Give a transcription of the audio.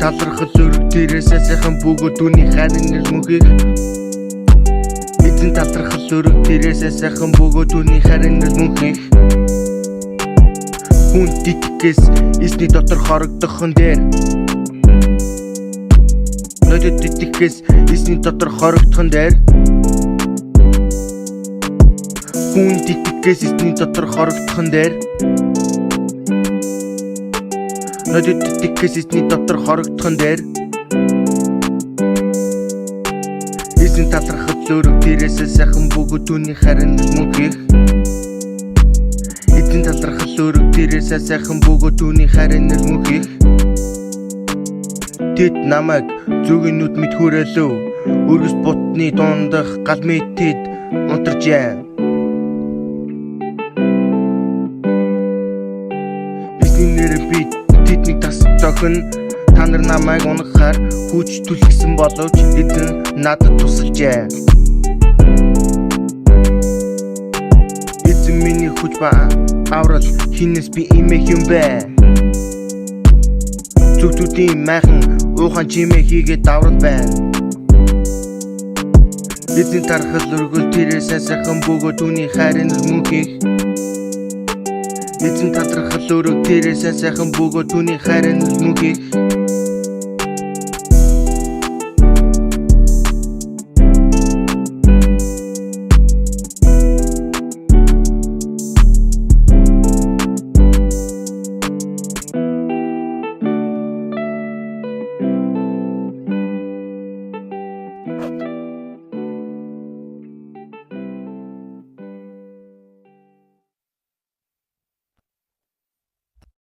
талархал өрөг тэрээсээ сайхан бөгөөд түүний хайрын нэр мөнхийг эзэн талархал өрөг тэрээсээ сайхан бөгөөд түүний хайрын нэр мөнхийг хүн титгэс эсний дотор хорогдохын дээр ноёд титгэс эсний дотор хорогдохын дээр хүн титгэс эсний дотор хорогдохын дээр ноёд титгэс эсний дотор хорогдохын дээр эзэн талархал өрөг тэрээсээ сайхан бөгөөд түүний хайрын нэр мөнхийг эзэн талархал өрөг тэрээсээ сайхан бөгөөд түүний хайрын нэр мөнхийг тэд намайг зүгийн нүд мэд хүрээлөө өргөс бутны дундах гал мэд тэд унтаржээ эзний нэрээр би тэднийг тас зохино та нар намайг унахаар хүч түлхсэн боловч эзэн надад тусалжээ эзэн миний хүч ба аврал хинээс би имэх юм бэ зүгтүүдийн майхан уухан чимээ хийгээд даврал байна эзэн тархал өргөл тэрээсээ сайхан бөгөөд түүний хайрын нэр мөнхийг эзэн талархал өрөг тэрээсээ сайхан бөгөөд түүний хайрын нэр мөнхийг